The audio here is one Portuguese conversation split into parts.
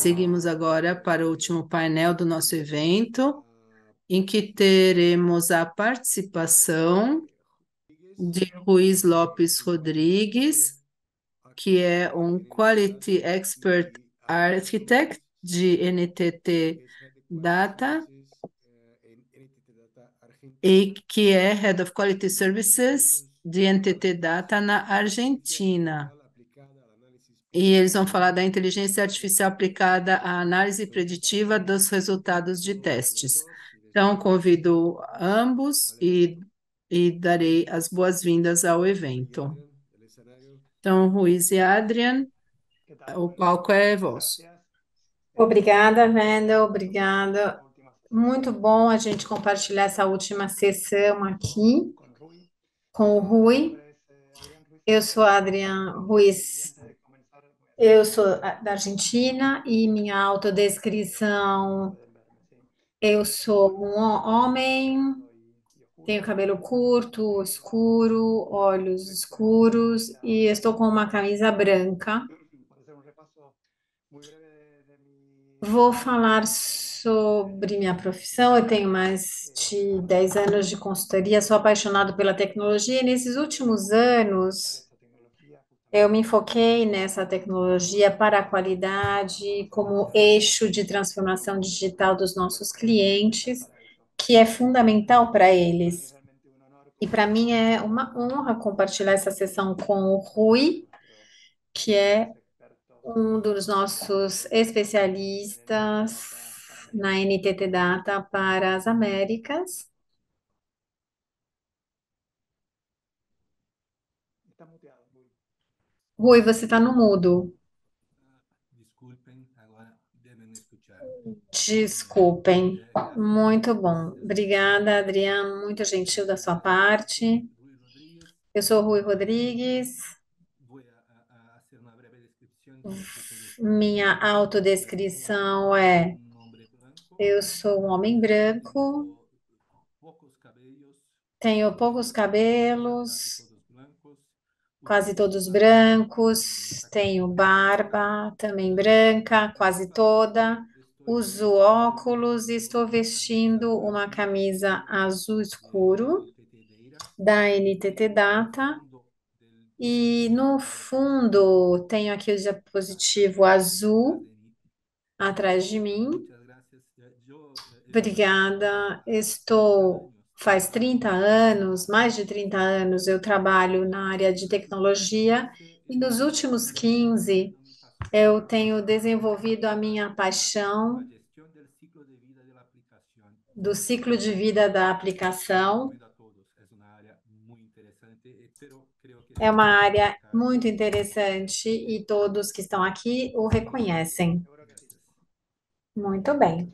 Seguimos agora para o último painel do nosso evento, em que teremos a participação de Ruiz Lopes Rodrigues, que é um Quality Expert Architect de NTT Data e que é Head of Quality Services de NTT Data na Argentina. E eles vão falar da inteligência artificial aplicada à análise preditiva dos resultados de testes. Então, convido ambos e darei as boas-vindas ao evento. Então, Ruiz e Adrian, o palco é vosso. Obrigada, Wendel, obrigada. Muito bom a gente compartilhar essa última sessão aqui com o Rui. Eu sou a Adriana Ruiz, eu sou da Argentina e minha autodescrição, eu sou um homem, tenho cabelo curto, escuro, olhos escuros e estou com uma camisa branca. Vou falar sobre minha profissão. Eu tenho mais de 10 anos de consultoria, sou apaixonado pela tecnologia e nesses últimos anos eu me enfoquei nessa tecnologia para a qualidade como eixo de transformação digital dos nossos clientes, que é fundamental para eles. E para mim é uma honra compartilhar essa sessão com o Rui, que é um dos nossos especialistas na NTT Data para as Américas. Rui, você está no mudo. Desculpem, agora devem me escutar. Desculpem. Muito bom. Obrigada, Adriano. Muito gentil da sua parte. Rui Rodrigues, Eu sou Rui Rodrigues. vou fazer uma breve descrição de que sou usted. Minha autodescrição é: Um homem branco, eu sou um homem branco, tenho poucos cabelos, tenho poucos quase cabelos, todos brancos, uso quase todos barba, também brancos, branca, tenho barba também branca, uso quase óculos, toda, estou uso vestindo óculos e estou uma camisa vestindo uma azul camisa azul de escuro NTT Data. da NTT Al Data fondo e de no la diapositiva fundo tenho aqui o está dispositivo atrás azul de mim. atrás de mim. Muchas gracias. Yo estoy trabajando Obrigada. hace 30 Estou años faz 30 anos, mais de 30 anos eu trabalho na área de tecnologia e nos últimos 15 eu tenho desenvolvido a minha la paixão gestión del ciclo de vida de la aplicación. do ciclo de vida da aplicação. Convido a todos, es una área muy interesante, pero creo que É se uma puede área aplicar muito a todos. interessante e todos que estão aqui o reconhecem. Gracias. Muito bem.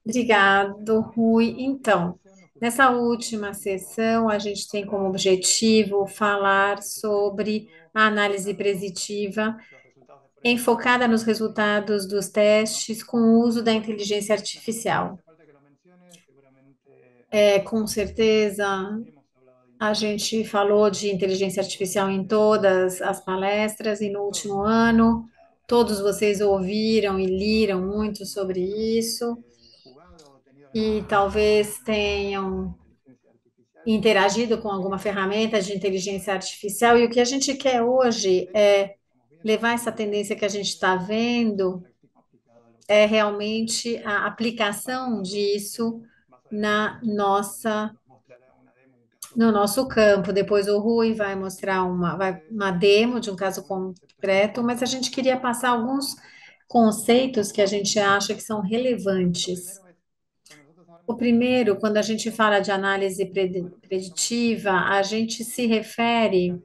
Obrigado, Rui. Então, nessa última sessão, a gente tem como objetivo falar sobre a análise preditiva enfocada nos resultados dos testes com o uso da inteligência artificial. Com certeza, a gente falou de inteligência artificial em todas as palestras e no último ano, todos vocês ouviram e liram muito sobre isso e talvez tenham interagido com alguma ferramenta de inteligência artificial. E o que a gente quer hoje é levar essa tendência que a gente está vendo, é realmente a aplicação disso na nossa no nosso campo. Depois o Rui vai mostrar uma demo de um caso concreto, mas a gente queria passar alguns conceitos que a gente acha que são relevantes. O primeiro, quando a gente fala de análise preditiva, a gente se refere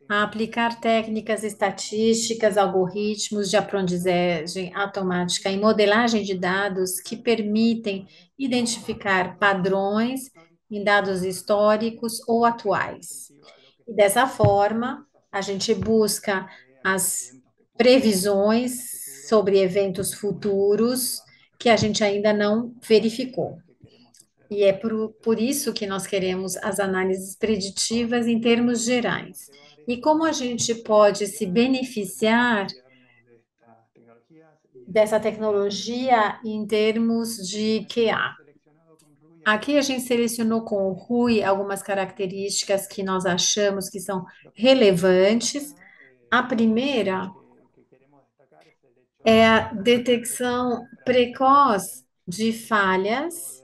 a aplicar técnicas estatísticas, algoritmos de aprendizagem automática e modelagem de dados que permitem identificar padrões em dados históricos ou atuais. E dessa forma, a gente busca as previsões sobre eventos futuros que a gente ainda não verificou. E é por isso que nós queremos as análises preditivas em termos gerais. E como a gente pode se beneficiar dessa tecnologia em termos de QA. Aqui a gente selecionou com o Rui algumas características que nós achamos que são relevantes. A primeira é a detecção precoce de falhas.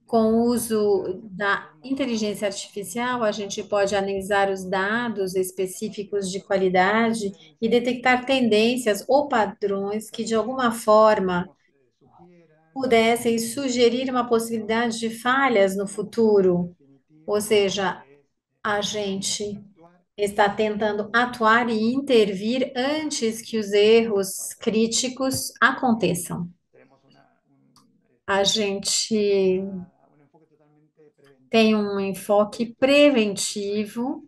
Com o uso da inteligência artificial, a gente pode analisar os dados específicos de qualidade e detectar tendências ou padrões que, de alguma forma, pudessem sugerir uma possibilidade de falhas no futuro. Ou seja, a gente está tentando atuar e intervir antes que os erros críticos aconteçam. A gente tem um enfoque preventivo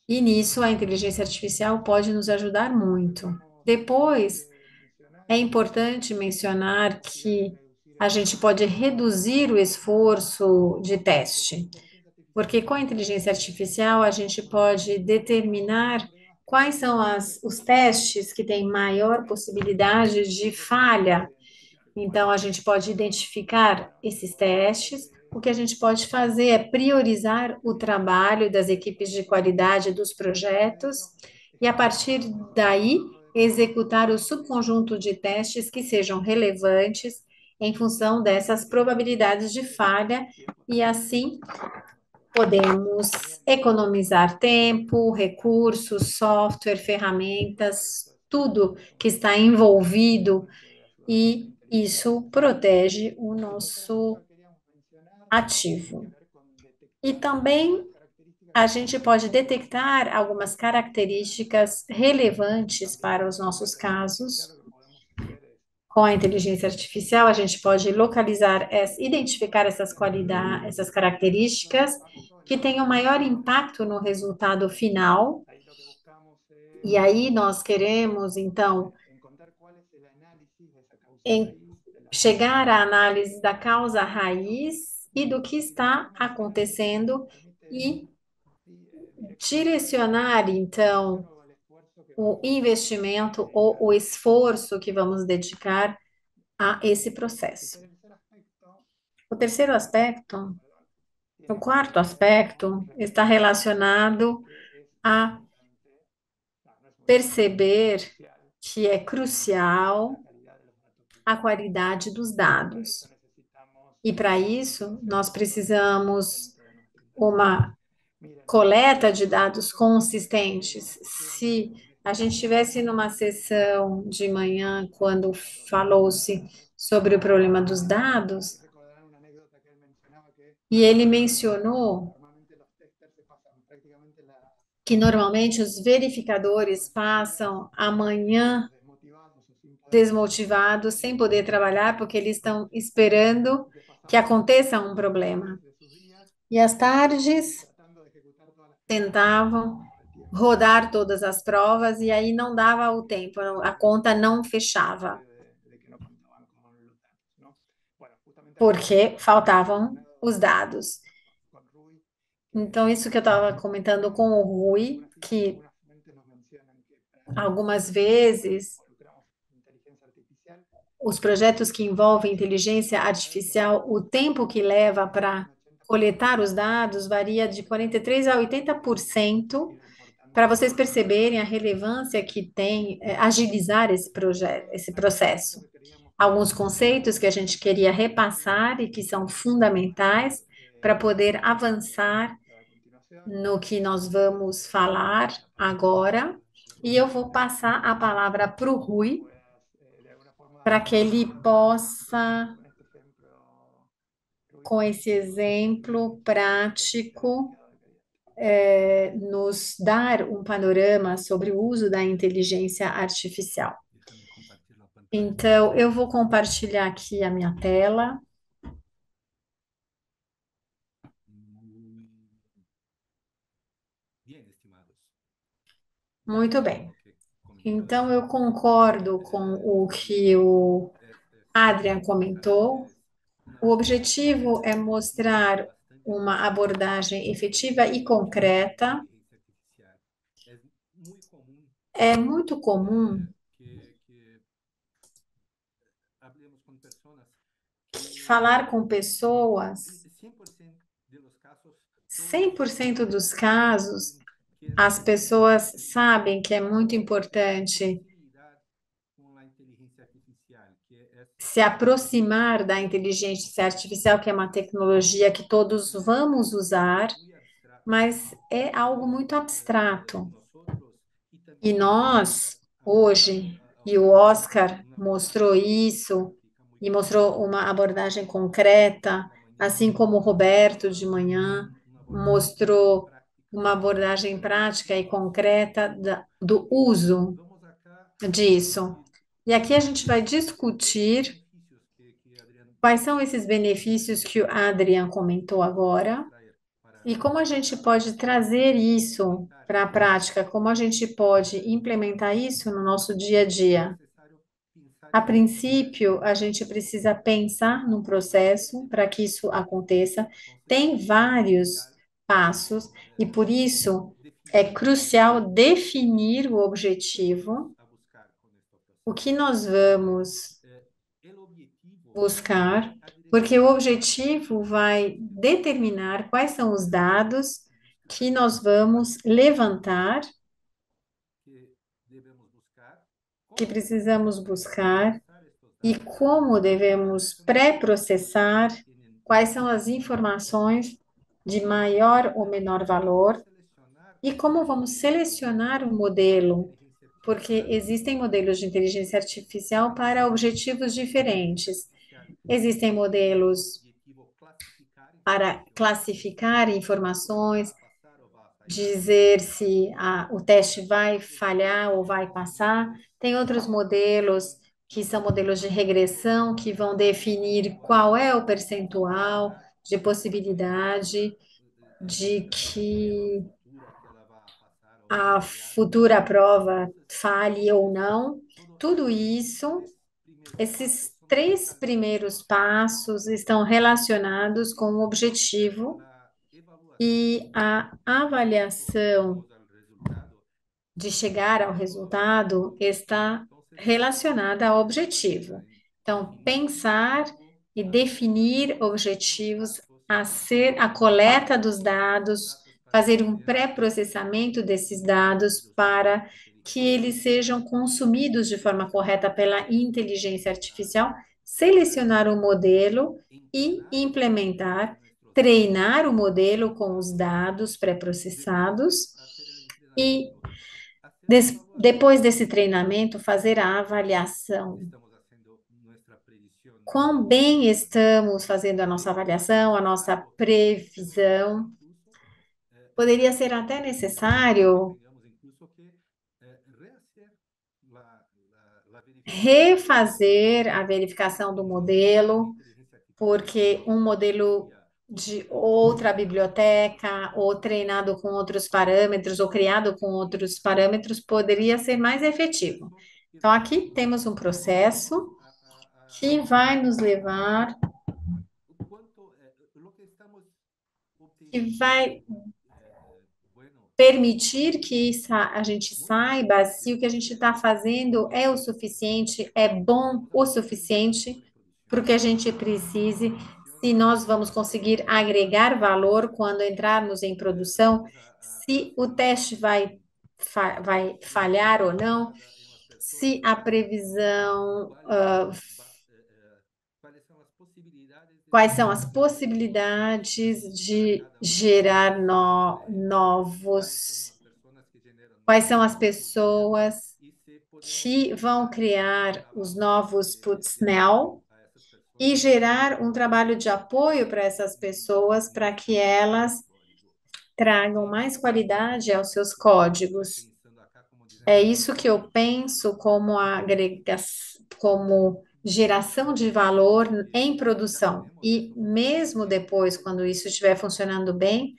e nisso a inteligência artificial pode nos ajudar muito. Depois, é importante mencionar que a gente pode reduzir o esforço de teste, porque com a inteligência artificial a gente pode determinar quais são os testes que têm maior possibilidade de falha. Então, a gente pode identificar esses testes. O que a gente pode fazer é priorizar o trabalho das equipes de qualidade dos projetos e, a partir daí, executar o subconjunto de testes que sejam relevantes em função dessas probabilidades de falha, e assim podemos economizar tempo, recursos, software, ferramentas, tudo que está envolvido, e isso protege o nosso ativo. E também a gente pode detectar algumas características relevantes para os nossos casos. Com a inteligência artificial, a gente pode localizar, identificar essas qualidades, essas características que tenham maior impacto no resultado final. E aí nós queremos, então, em chegar à análise da causa raiz e do que está acontecendo e direcionar, então, o investimento ou o esforço que vamos dedicar a esse processo. O terceiro aspecto, o quarto aspecto, está relacionado a perceber que é crucial a qualidade dos dados. E para isso, nós precisamos uma coleta de dados consistentes. Se a gente estivesse numa sessão de manhã, quando falou-se sobre o problema dos dados, e ele mencionou que normalmente os verificadores passam a manhã desmotivados, sem poder trabalhar, porque eles estão esperando que aconteça um problema. E às tardes tentavam rodar todas as provas e aí não dava o tempo, a conta não fechava, porque faltavam os dados. Então, isso que eu estava comentando com o Rui, que algumas vezes os projetos que envolvem inteligência artificial, o tempo que leva para coletar os dados varia de 43% a 80%, para vocês perceberem a relevância que tem agilizar esse projeto, esse processo. Alguns conceitos que a gente queria repassar e que são fundamentais para poder avançar no que nós vamos falar agora. E eu vou passar a palavra para o Rui, para que ele possa, com esse exemplo prático, nos dar um panorama sobre o uso da inteligência artificial. Então, eu vou compartilhar aqui a minha tela. Muito bem. Então, eu concordo com o que o Adrian comentou. O objetivo é mostrar uma abordagem efetiva e concreta. É muito comum falar com pessoas, 100% dos casos, as pessoas sabem que é muito importante se aproximar da inteligência artificial, que é uma tecnologia que todos vamos usar, mas é algo muito abstrato. E nós, hoje, e o Oscar mostrou isso, e mostrou uma abordagem concreta, assim como o Roberto de manhã mostrou uma abordagem prática e concreta do uso disso. E aqui a gente vai discutir quais são esses benefícios que o Adrian comentou agora e como a gente pode trazer isso para a prática, como a gente pode implementar isso no nosso dia a dia. A princípio, a gente precisa pensar no processo para que isso aconteça. Tem vários passos e por isso é crucial definir o objetivo, o que nós vamos buscar, porque o objetivo vai determinar quais são os dados que nós vamos levantar, que precisamos buscar e como devemos pré-processar, quais são as informações de maior ou menor valor e como vamos selecionar o modelo, porque existem modelos de inteligência artificial para objetivos diferentes. Existem modelos para classificar informações, dizer se o teste vai falhar ou vai passar. Tem outros modelos que são modelos de regressão, que vão definir qual é o percentual de possibilidade de que a futura prova falhe ou não. Tudo isso, esses três primeiros passos estão relacionados com o objetivo e a avaliação de chegar ao resultado está relacionada ao objetivo. Então, pensar e definir objetivos a ser a coleta dos dados, fazer um pré-processamento desses dados para que eles sejam consumidos de forma correta pela inteligência artificial, selecionar um modelo e implementar, treinar o modelo com os dados pré-processados e depois desse treinamento, fazer a avaliação. Quão bem estamos fazendo a nossa avaliação, a nossa previsão. Poderia ser até necessário refazer a verificação do modelo, porque um modelo de outra biblioteca, ou treinado com outros parâmetros, ou criado com outros parâmetros, poderia ser mais efetivo. Então, aqui temos um processo que vai nos levar, que vai permitir que a gente saiba se o que a gente está fazendo é o suficiente, é bom o suficiente para o que a gente precise, se nós vamos conseguir agregar valor quando entrarmos em produção, se o teste vai falhar ou não, se a previsão, quais são as possibilidades de gerar novos, quais são as pessoas que vão criar os novos Putsnel e gerar um trabalho de apoio para essas pessoas para que elas tragam mais qualidade aos seus códigos. É isso que eu penso como como geração de valor em produção. E mesmo depois, quando isso estiver funcionando bem,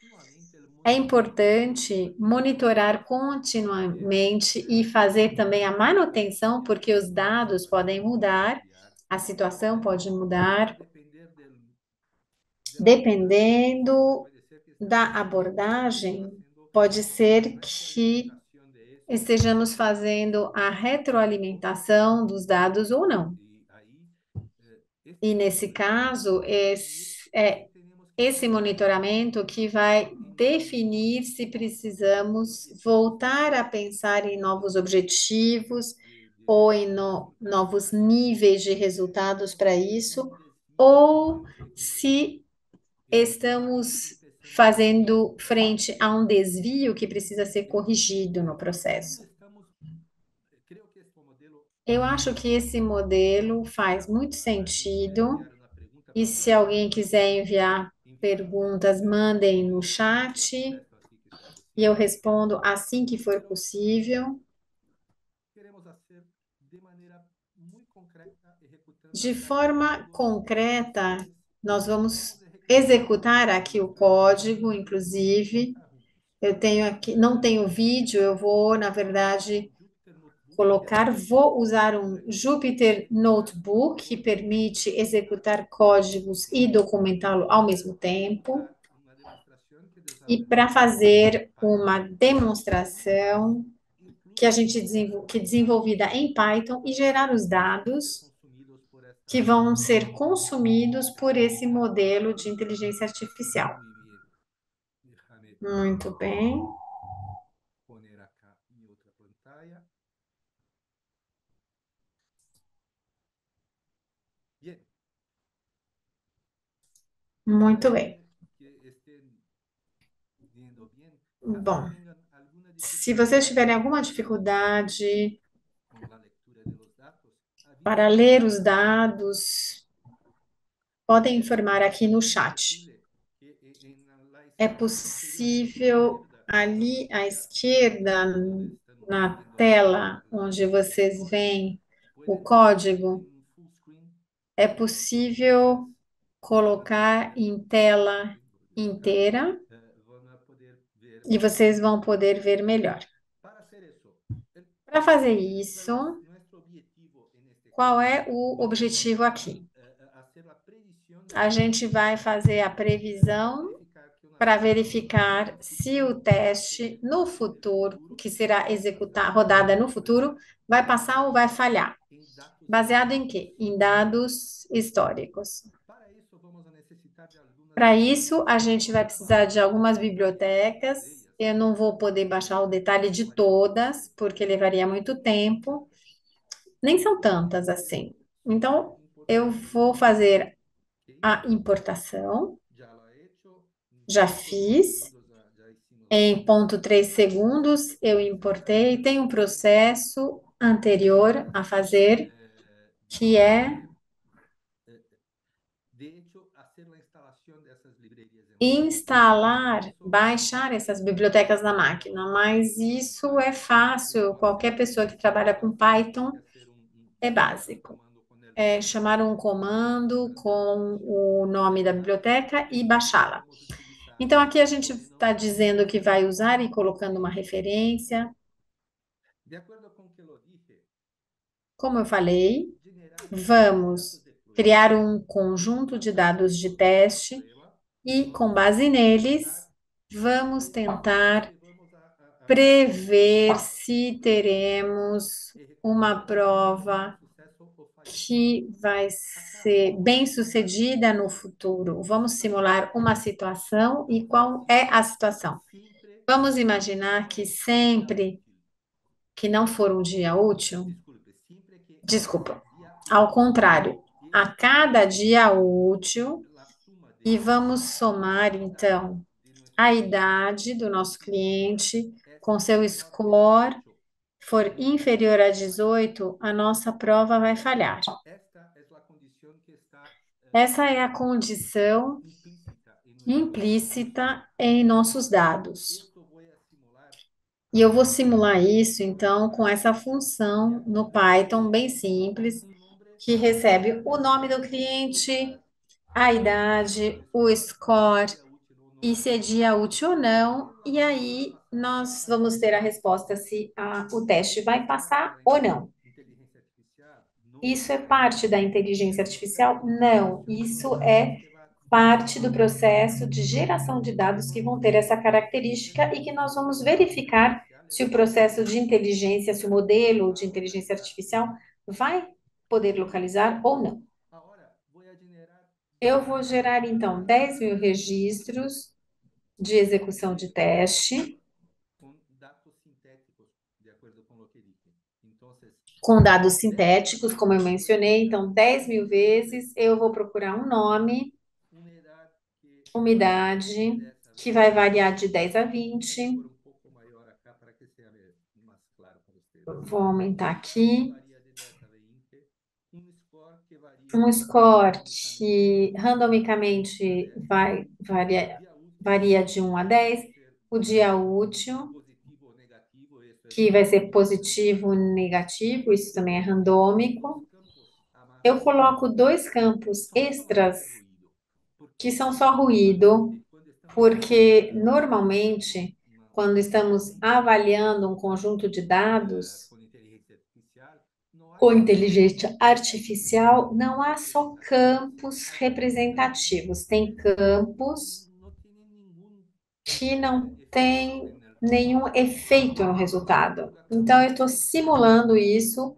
é importante monitorar continuamente e fazer também a manutenção, porque os dados podem mudar, a situação pode mudar, dependendo da abordagem, pode ser que estejamos fazendo a retroalimentação dos dados ou não. E nesse caso, é esse monitoramento que vai definir se precisamos voltar a pensar em novos objetivos ou em novos níveis de resultados para isso, ou se estamos fazendo frente a um desvio que precisa ser corrigido no processo. Eu acho que esse modelo faz muito sentido, e se alguém quiser enviar perguntas, mandem no chat e eu respondo assim que for possível. De forma concreta, nós vamos executar aqui o código, inclusive. Eu tenho aqui, não tenho vídeo, eu vou, na verdade, vou usar um Jupyter Notebook que permite executar códigos e documentá-lo ao mesmo tempo. E para fazer uma demonstração que desenvolvida em Python e gerar os dados que vão ser consumidos por esse modelo de inteligência artificial. Muito bem. Muito bem. Bom, se vocês tiverem alguma dificuldade para ler os dados, podem informar aqui no chat. É possível ali à esquerda, na tela onde vocês veem o código, é possível colocar em tela inteira e vocês vão poder ver melhor. Para fazer isso, qual é o objetivo aqui? A gente vai fazer a previsão para verificar se o teste no futuro, que será executar, rodada no futuro, vai passar ou vai falhar. Baseado em quê? Em dados históricos. Para isso, a gente vai precisar de algumas bibliotecas. Eu não vou poder baixar o detalhe de todas, porque levaria muito tempo. Nem são tantas assim. Então, eu vou fazer a importação. Já fiz. Em 0,3 segundos, eu importei. Tem um processo anterior a fazer, que é instalar, baixar essas bibliotecas na máquina, mas isso é fácil, qualquer pessoa que trabalha com Python é básico. É chamar um comando com o nome da biblioteca e baixá-la. Então, aqui a gente está dizendo que vai usar e colocando uma referência. Como eu falei, vamos criar um conjunto de dados de teste e, com base neles, vamos tentar prever se teremos uma prova que vai ser bem sucedida no futuro. Vamos simular uma situação e qual é a situação? Vamos imaginar que sempre que não for um dia útil, desculpa, ao contrário, a cada dia útil, e vamos somar então a idade do nosso cliente com seu score for inferior a 18, a nossa prova vai falhar. Essa é a condição implícita em nossos dados. E eu vou simular isso, então, com essa função no Python bem simples, que recebe o nome do cliente, a idade, o score, e se é dia útil ou não, e aí nós vamos ter a resposta se o teste vai passar ou não. Isso é parte da inteligência artificial? Não, isso é parte do processo de geração de dados que vão ter essa característica e que nós vamos verificar se o processo de inteligência, se o modelo de inteligência artificial vai poder localizar ou não. Eu vou gerar, então, 10.000 registros de execução de teste, con datos sintéticos, de acuerdo con lo que dije. Entonces, com dados 10 sintéticos, como eu varían mencionei. Então, 10.000 vezes eu vou procurar um nome, una edad que uma varía de idade, 10 a que vai 20. variar de 10 a Déjame 20. pôr un poco mayor acá para que sea más claro para ustedes. Vou aumentar Una edad que aqui. varía de 10 a 20, un score que varía Um score randomicamente que de 1 a randomicamente 10, el varia, día útil varia de 1 a puede 10, ser o dia útil, positivo o negativo, eso es que vai ser random. positivo, negativo, isso Yo também é coloco dos randômico. campos a más Eu coloco dois que campos son extras solamente ruido, que porque são só ruído, normalmente cuando estamos porque analizando normalmente, quando estamos un conjunto avaliando um conjunto de dados con inteligencia artificial, no hay com solamente inteligência campos artificial, não há só representativos, campos hay representativos, tem campos que campos no tienen ningún que não efecto tem en el nenhum efeito no resultado. resultado. Então, eu estou simulando isso,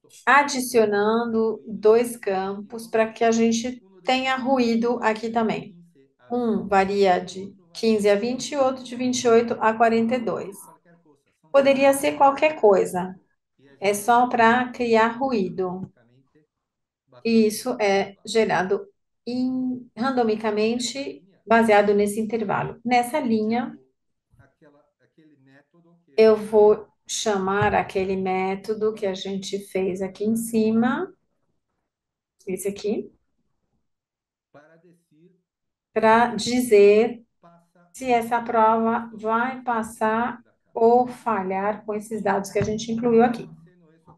Justo. adicionando Ruido dois campos negativo, para que a gente uno de tenha 15 ruído aqui varía de também. 15 a Um 28 varia y el de otro varía 15 de a 20 e 28 outro a de 28 a 42. Puede ser cualquier cosa, son Poderia solamente ser qualquer coisa, y eso é es só para criar generado ruído. randómicamente E basado en isso este é intervalo. gerado En esta randomicamente línea, baseado nesse intervalo. Nessa linha, llamo aquel método que eu hemos vou chamar aquele método que a gente fez aqui em cima, esse aqui, para decir para si dizer pasa se o essa no con prova estos vai datos que hemos passar incluido acá. ou falhar com esses dados que a gente incluiu aqui. Almaceno eso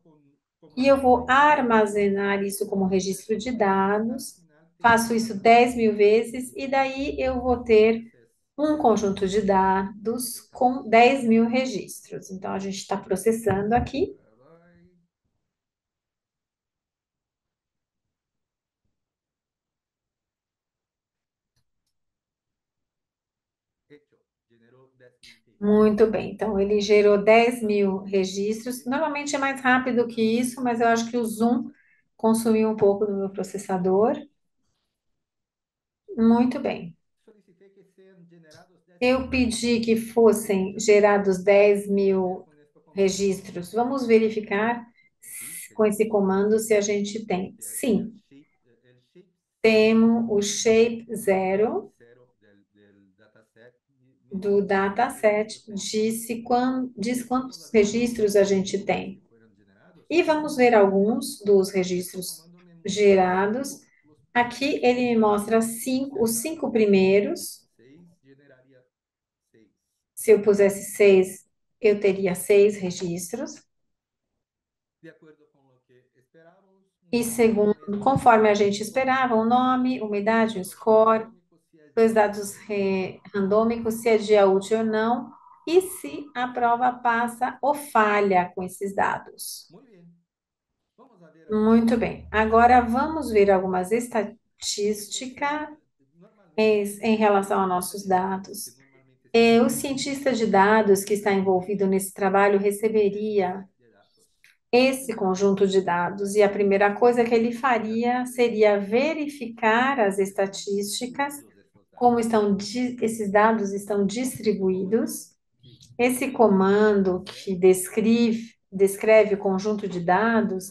como E eu registro vou de datos. armazenar isso como registro de Después, al dados, final, faço tengo isso una 10.000 base de vezes, datos. e daí eu vou ter Entonces, um conjunto de dados dejamos com 10.000 registros. Então, a gente está processando aqui. hecho, generó 10.000 registros. Muito bem. Então, ele gerou 10.000 registros. Normalmente é mais rápido que isso, mas eu acho que o Zoom consumiu um pouco do meu processador. Muito bem. Solicité que sean generados 10.000 Eu pedi que registros. fossem gerados Vamos a ver 10.000 con esto cómo va. registros. Vamos verificar Sí, com esse tenemos comando se a gente tem. el Sim, shape, el shape temos o shape zero cero del dataset me do dice cuántos dataset, registros tenemos. diz Vamos quantos a ver algunos registros a gente registros que tem. fueron generados. E vamos ver alguns dos Este registros comando me muestra gerados. los Aqui primeros. ele me mostra Si os acá 5 primeiros. 6 generaría 6. Se eu pusesse 6, eu teria 6 registros. De acuerdo con lo que esperábamos, E nombre, segundo, método, conforme a gente score. esperava, o nome, uma idade, um Datos score, randômicos, si es dois día dados útil o no. randômicos, se é dia útil ou não, e se a prova passa ou falha com esses dados. Muy bien. Vamos a ver algunas Muito bem. Agora vamos ver algumas Entonces, estatísticas normalmente, em relação a el nossos procedimiento que dados. normalmente se O hace cientista de dados que está envolvido nesse trabalho este receberia set de datos. esse conjunto de dados e a primeira coisa que ele faria seria verificar as Están estatísticas, distribuidos estos como datos. esses dados estão El comando distribuídos. que Esse describe el comando dataset que descreve o conjunto de dados,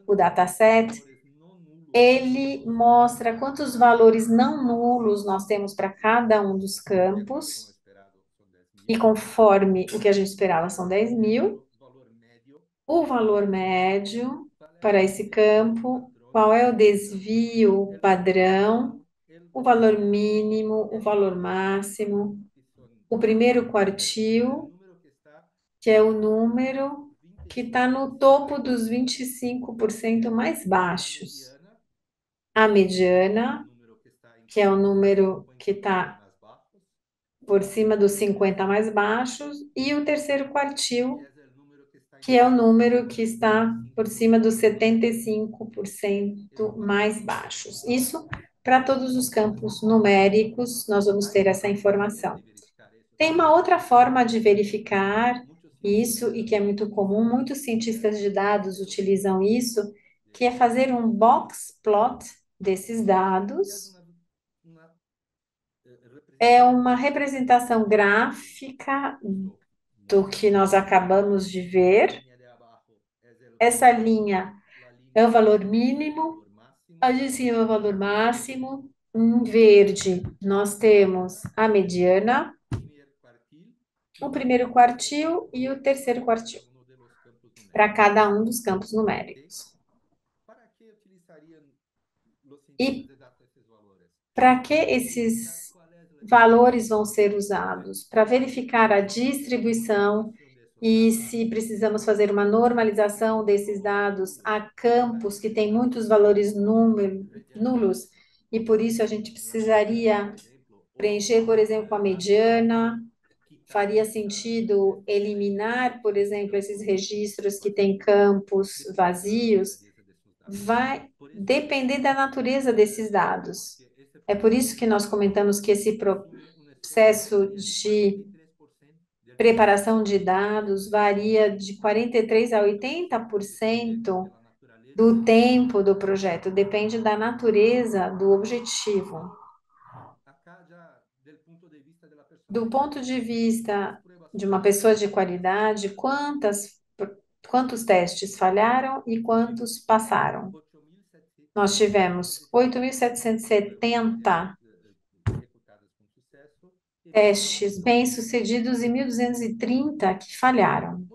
o cuántos dataset, valores no nulos ele tenemos en cada mostra campo. quantos valores não nulos nós temos para cada um dos De acuerdo con lo campos, esperado, son e 10.000. conforme o que a gente esperava são 10.000. Valor medio O valor para este campo. médio ¿Cuál es para el esse desvío campo, patrón qual é o para este campo? desvio El valor padrão, mínimo, el o valor valor máximo, mínimo, o el valor primer quartil, máximo, que son, o primeiro es el quartil, número que está que é o en el topo de número los que está no 25% topo más dos bajos. 25% mais La baixos. mediana, A que es el mediana, número que está que é o entre los número que 50 está más bajos, por cima dos 50 mais baixos, e o terceiro que quartil, es el número que está que é entre o los número que está por cima 75% dos más bajos. 75% Esto para mais todos los baixos. campos. Isso para todos os campos numéricos, nós vamos Hay ter essa otra manera informação. de verificar eso Tem uma también. outra forma de verificar Muchos isso e cientistas que é muito comum, muitos utilizan cientistas de dados modelos utilizam isso, que é de fazer um box plot desses dados é uma representação gráfica do que nós acabamos de ver. Essa linha é o valor mínimo, a de cima é o valor máximo. Em verde, nós temos a mediana, o primeiro quartil e o terceiro quartil, para cada um dos campos numéricos. E para que esses valores vão ser usados? Para verificar a distribuição e se precisamos fazer uma normalização desses dados a campos que têm muitos valores nulos, e por isso a gente precisaria preencher, por exemplo, a mediana. Faria sentido eliminar, por exemplo, esses registros que têm campos vazios? Vai depender da natureza desses dados. É por isso que nós comentamos que esse processo de preparação de dados varia de 43% a 80% do tempo do projeto, depende da natureza do objetivo. Do ponto de vista de uma pessoa de qualidade, quantos testes falharam e quantos passaram? Nós tivemos 8.770 testes bem-sucedidos e 1.230 que falharam.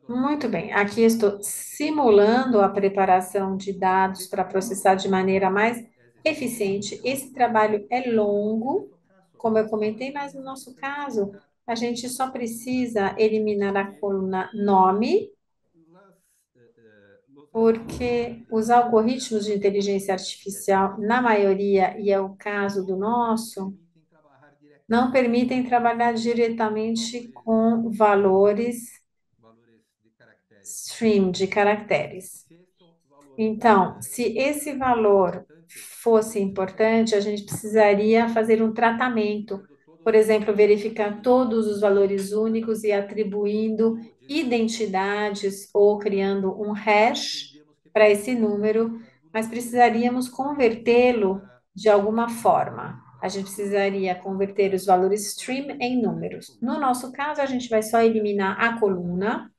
Muito bem, aqui estou simulando a preparação de dados para processar de maneira mais eficiente. Esse trabalho é longo, como eu comentei, mas no nosso caso, a gente só precisa eliminar a coluna nome, porque os algoritmos de inteligência artificial, na maioria, e é o caso do nosso, não permitem trabalhar diretamente com valores string de caracteres. Então, se esse valor fosse importante, a gente precisaria fazer um tratamento, por exemplo, verificar todos os valores únicos e atribuindo identidades ou criando um hash para esse número, mas precisaríamos convertê-lo de alguma forma. A gente precisaria converter os valores string em números. No nosso caso, a gente vai só eliminar a coluna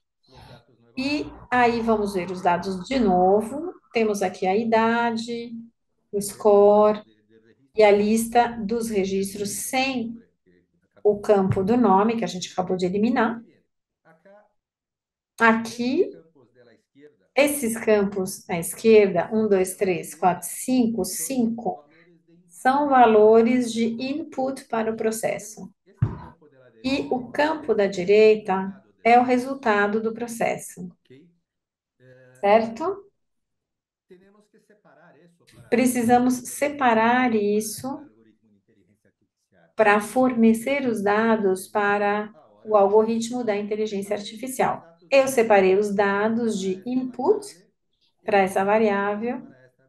e aí vamos ver os dados de novo. Temos aqui a idade, o score e a lista dos registros sem o campo do nome, que a gente acabou de eliminar. Aqui, esses campos à esquerda, 1, 2, 3, 4, 5, 5, são valores de input para o processo. E o campo da direita é o resultado do processo. Certo? Precisamos separar isso para fornecer os dados para o algoritmo da inteligência artificial. Eu separei os dados de input para essa variável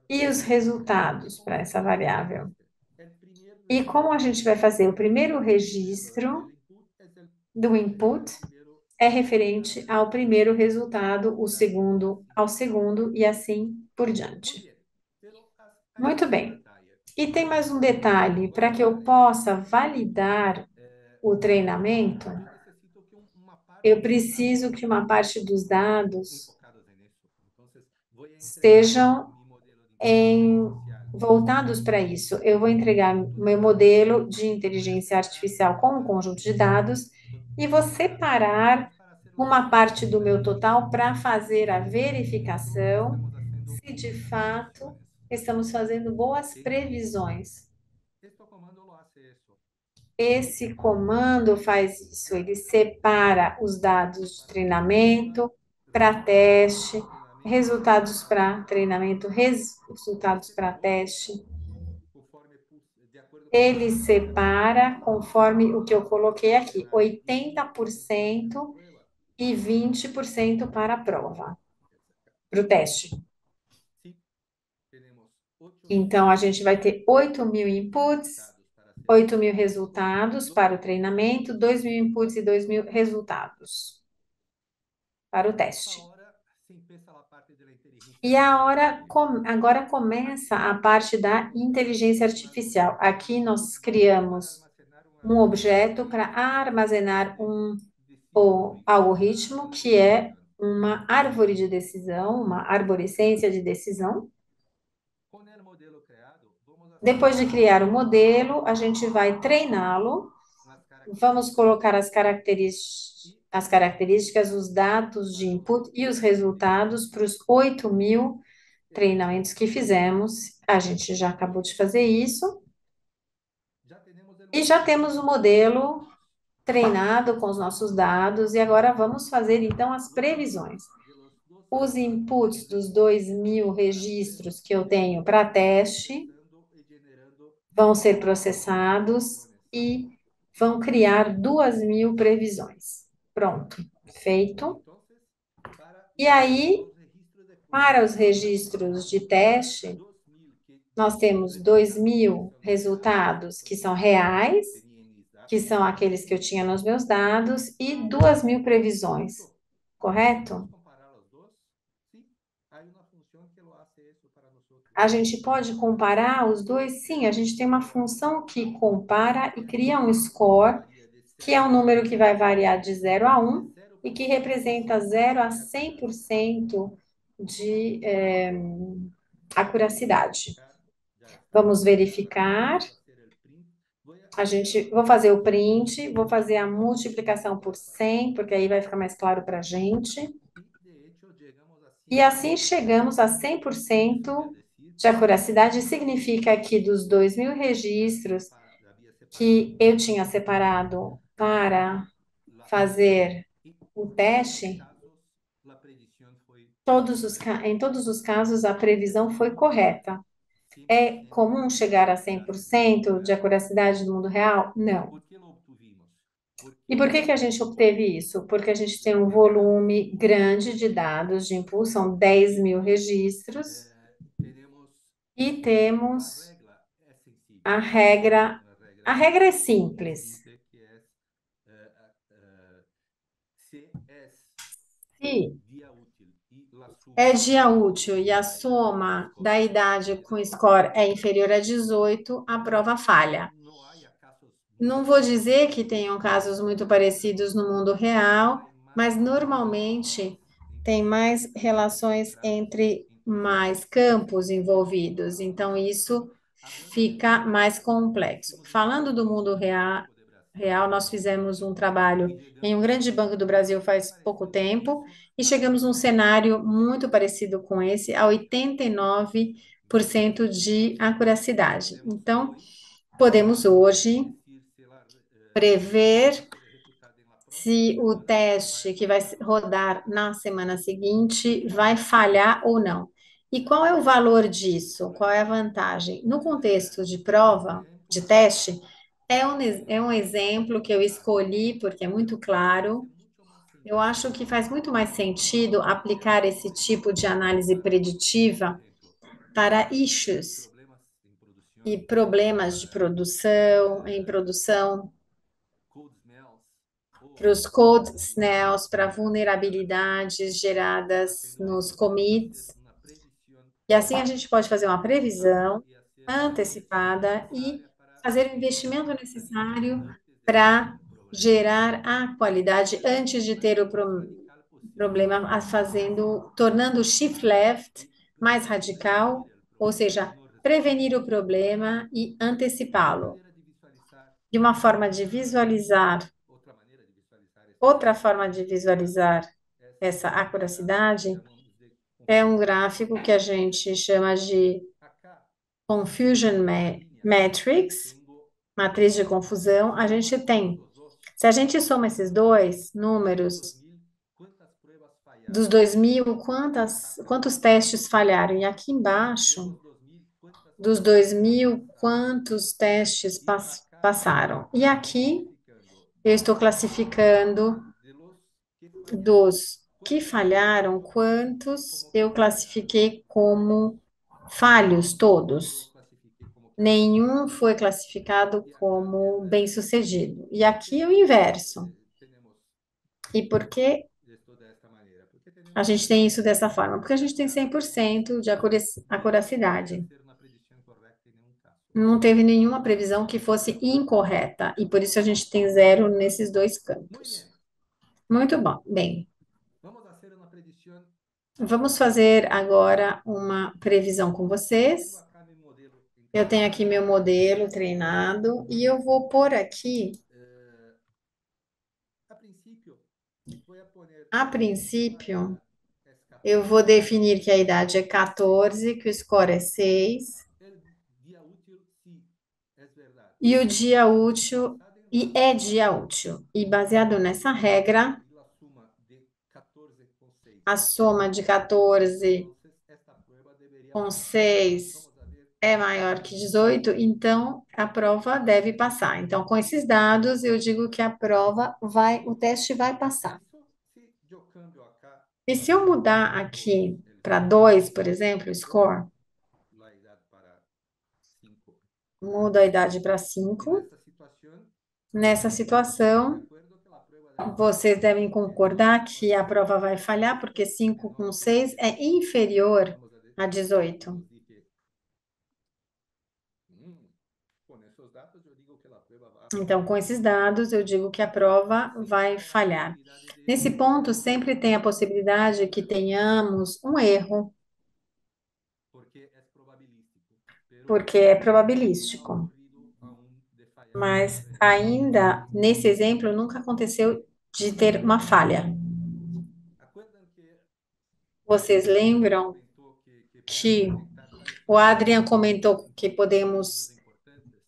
e os resultados para essa variável. E como a gente vai fazer o primeiro registro do input é referente ao primeiro resultado, o segundo ao segundo e assim por diante. Muito bem. E tem mais um detalhe, para que eu possa validar o treinamento, eu preciso que uma parte dos dados estejam voltados para isso. Eu vou entregar meu modelo de inteligência artificial com um conjunto de dados e vou separar uma parte do meu total para fazer a verificação se de fato estamos fazendo boas previsões. Esse comando faz isso, ele separa os dados de treinamento para teste, resultados para treinamento, resultados para teste. Ele separa conforme o que eu coloquei aqui, 80% e 20% para a prova, para o teste. Então, a gente vai ter 8.000 inputs, 8.000 resultados para o treinamento, 2.000 inputs e 2.000 resultados para o teste. E agora começa a parte da inteligência artificial. Aqui nós criamos um objeto para armazenar um algoritmo que é uma árvore de decisão, uma arborescência de decisão. Depois de criar o modelo, a gente vai treiná-lo, vamos colocar as características, os dados de input e os resultados para os 8.000 treinamentos que fizemos. A gente já acabou de fazer isso e já temos o modelo treinado com os nossos dados e agora vamos fazer então as previsões. Os inputs dos 2.000 registros que eu tenho para teste vão ser processados e vão criar 2.000 previsões. Pronto, feito. E aí, para os registros de teste, nós temos 2.000 resultados que são reais, que são aqueles que eu tinha nos meus dados, e 2.000 previsões, correto? A gente pode comparar os dois? Sim, a gente tem uma função que compara e cria um score, que é um número que vai variar de 0 a 1 e que representa 0 a 100% de acuracidade. Vamos verificar. Vou fazer o print, vou fazer a multiplicação por 100, porque aí vai ficar mais claro para a gente. E assim chegamos a 100% de acuracidade. Significa que dos 2.000 registros que eu tinha separado para fazer o teste, em todos os casos a previsão foi correta. É comum chegar a 100% de acuracidade no mundo real? Não. E por que que a gente obteve isso? Porque a gente tem um volume grande de dados de input, são 10.000 registros, e temos a regra. A regra é simples. Se é dia útil e a soma da idade com score é inferior a 18, a prova falha. Não vou dizer que tenham casos muito parecidos no mundo real, mas normalmente tem mais relações entre mais campos envolvidos, então isso fica mais complexo. Falando do mundo real, nós fizemos um trabalho em um grande banco do Brasil faz pouco tempo e chegamos num cenário muito parecido com esse, a 89% de acuracidade. Então, podemos hoje prever se o teste que vai rodar na semana seguinte vai falhar ou não. E qual é o valor disso? Qual é a vantagem? No contexto de prova, de teste, é um exemplo que eu escolhi porque é muito claro. Eu acho que faz muito mais sentido aplicar esse tipo de análise preditiva para issues e problemas de produção, em produção, para os code snails, para vulnerabilidades geradas nos commits. E assim a gente pode fazer uma previsão antecipada e fazer o investimento necessário para gerar a qualidade antes de ter o problema, tornando o shift left mais radical, ou seja, prevenir o problema e antecipá-lo. De uma forma de visualizar Outra forma de visualizar essa acuracidade é um gráfico que a gente chama de Confusion Matrix, matriz de confusão. A gente tem, se a gente soma esses dois números, dos 2.000, quantos testes falharam? E aqui embaixo, dos 2.000, quantos testes passaram? E aqui eu estou classificando dos que falharam, quantos eu classifiquei como falhos todos? Nenhum foi classificado como bem-sucedido. E aqui é o inverso. E por que A gente tem isso dessa forma, porque a gente tem 100% de Não pode acuracidade. ser uma predição incorreta em nenhum caso. Não teve nenhuma previsão que fosse incorreta, e por isso a gente tem zero nesses dois Muy campos. bien. Muito bom. Bem, Vamos a hacer una predicción. vamos fazer agora uma previsão com Tengo vocês. acá mi modelo Eu tenho aqui encaminado. meu modelo treinado e eu vou pôr aqui, Eh, a princípio, voy a poner a que la princípio, edad es eu vou 14. definir que a idade é 14, que o score é 6 El día útil, sí, es verdad. e o Y dia útil, basado en e la é suma dia útil. E baseado nessa regra, y la suma de 14 con 6 a es soma de mayor que 18, 14 entonces esta prueba debería com pasar. 6 Vamos a ver é si maior que tenemos 18, então a prova deve passar. Então, com esses dados, eu digo que a prova vai, o teste vai passar. eso. Si yo cambio acá E se eu mudar y pongo aqui el para 2, score por exemplo, o y score, pongo la edad para 5, muda a idade para en 5, esta situación nessa estamos de situação, acuerdo que la prueba debe fallar. vocês devem concordar Vamos a que a decir prova vai que falhar, porque esto 5 com menor que 6 é 18. inferior Vamos a a decir, 18. os dije, con esos datos yo digo que la prueba va a Então, fallar. com esses dados, eu digo que a Aquí prova siempre vai hay la falhar. posibilidad de Nesse error, ponto, sempre tem a possibilidade que tenhamos um erro, porque es probabilístico, pero porque é no ha probabilístico. ocurrido aún de fallar Mas en este ejemplo. ainda nesse exemplo nunca aconteceu de ter uma falha. ¿Acuerdan que Vocês Adrián lembram comentó que podemos que detectar cuáles o son los Adrian campos comentou que menos podemos importantes?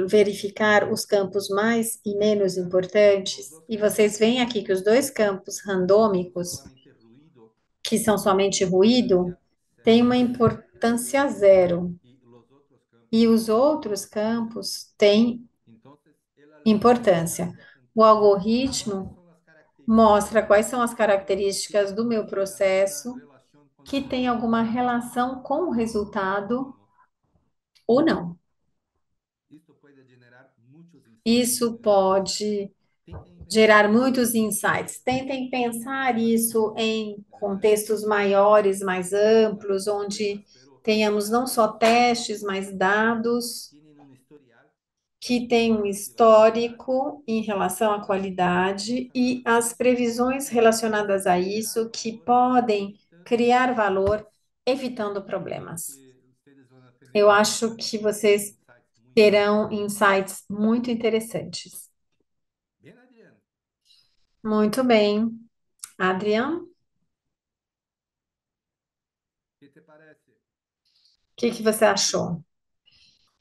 verificar os campos mais e En menos realidad, los importantes? dos E campos vocês veem aqui que os dois campos que son randômicos, solamente ruido que são tienen una somente ruído, importancia têm cero. uma importância zero. Y los otros E campos os tienen outros importancia. campos têm Entonces, el algoritmo importância. hace O apuntar cuáles algoritmo son las características mostra quais são as que características do meu tendrían alguna processo relación con el que tem alguma resultado relação com o o resultado no. ou não. Esto puede generar muchos insights. Isso pode Tentem pensar gerar eso muitos en insights. Tentem contextos pensar más isso em eh, contextos maiores, mais claro, amplos, onde complejas, pero tenhamos não só datos testes, mas que dados tienen un historial que têm um y la calidad. histórico em relação à qualidade Vamos a e as proceder previsões relacionadas a generar isso que valor podem evitando criar valor, problemas. evitando Creo problemas. que ustedes van a tener Eu acho que vocês insights muy terão interesantes. insights muito interessantes. Bien, Adrián, Muito bem. Adrian, o ¿qué te parece? que você achou?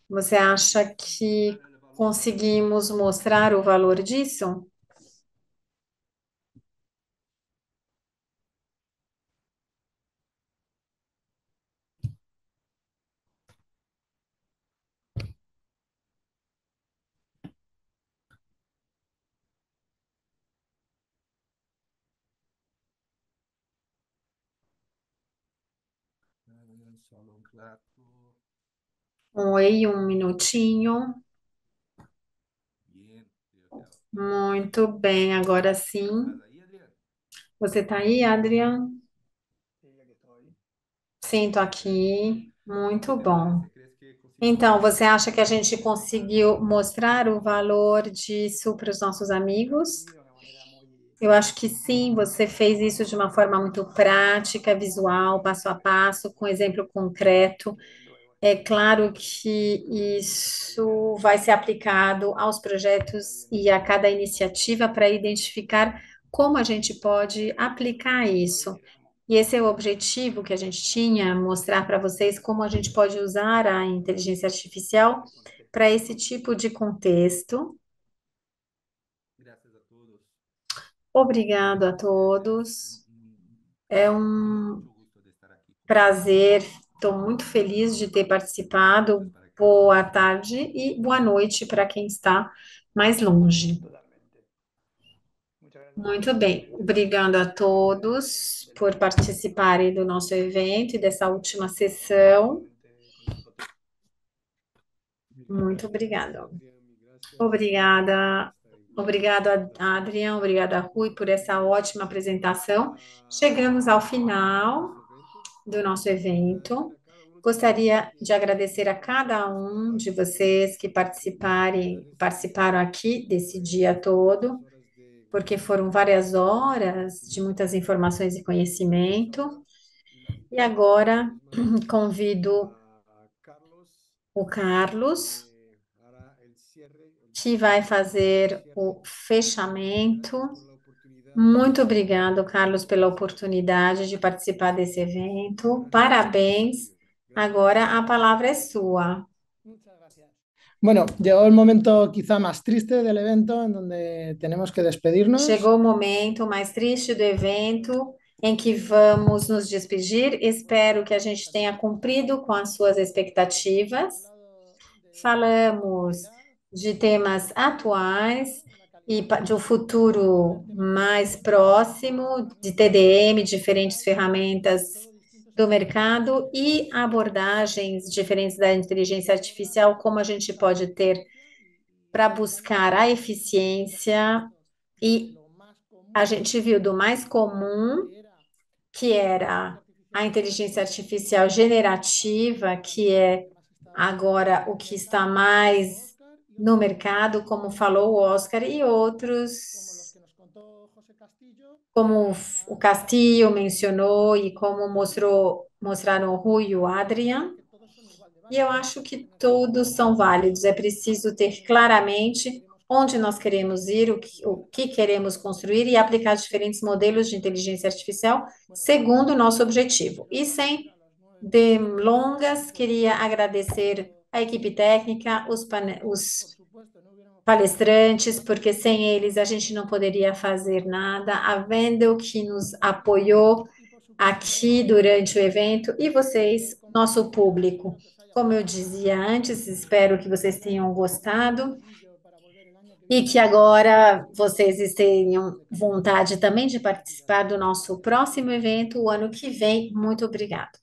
Você acha ¿Conseguimos que mostrar el valor? conseguimos mostrar o valor disso? Solo un rato. Oi, um minutinho. Bien, yo te hablo. Muito bem, agora ¿Estás sim. ahí, Adrián? Você está aí, Adrian? Sinto aqui. ¿Qué Muito te bom. parece? ¿Crees que conseguimos Então, mostrar você el acha valor? que a gente conseguiu mostrar o valor disso para os nossos amigos? Eu acho que sim, você fez isso de uma forma muito prática, visual, passo a passo, com exemplo concreto. É claro que isso vai ser aplicado aos projetos e a cada iniciativa para identificar como a gente pode aplicar isso. E esse é o objetivo que a gente tinha, mostrar para vocês como a gente pode usar a inteligência artificial para esse tipo de contexto. Gracias a todos. Obrigado a Es todos. É tengo um mucho gusto de estar aquí con ustedes. prazer, estou muito feliz de ter Entonces, participado. para que Boa ustedes tarde e boa noite para quem está mais longe. Muito bem, obrigado a todos por participarem do nosso evento e dessa última sessão. Muito Gracias, obrigada. Adrián, y gracias Obrigada, por estar ahí. Obrigada, Adrian, obrigada, Rui, por essa ótima apresentação. Chegamos ao final do nosso evento. Gostaria de agradecer a cada um de vocês que participaram aqui desse dia todo, porque foram várias horas de muitas informações e conhecimento. E agora convido o Carlos, que vai fazer o fechamento. Muito obrigado, Carlos, pela oportunidade de participar desse evento. Parabéns. Agora a palavra é sua. Bueno, llegó el momento quizá más triste del evento en donde tenemos que despedirnos. Chegou o momento mais triste do evento em que vamos nos despedir. Espero que a gente tenha cumprido com as suas expectativas. Falamos de temas atuais e de um futuro mais próximo, de TDM, diferentes ferramentas do mercado e abordagens diferentes da inteligência artificial, como a gente pode ter para buscar a eficiência. E a gente viu do mais comum, que era a inteligência artificial generativa, que é agora o que está mais no mercado, como falou o Oscar, e outros, como o Castillo mencionou e como mostraram o Rui e o Adrian. E eu acho que todos são válidos. É preciso ter claramente onde nós queremos ir, o que queremos construir e aplicar diferentes modelos de inteligência artificial segundo o nosso objetivo. E sem delongas, queria agradecer a equipe técnica, os palestrantes, porque sem eles a gente não poderia fazer nada. A Wendel, que nos apoiou aqui durante o evento, e vocês, nosso público. Como eu dizia antes, espero que vocês tenham gostado e que agora vocês tenham vontade também de participar do nosso próximo evento o ano que vem. Muito obrigada.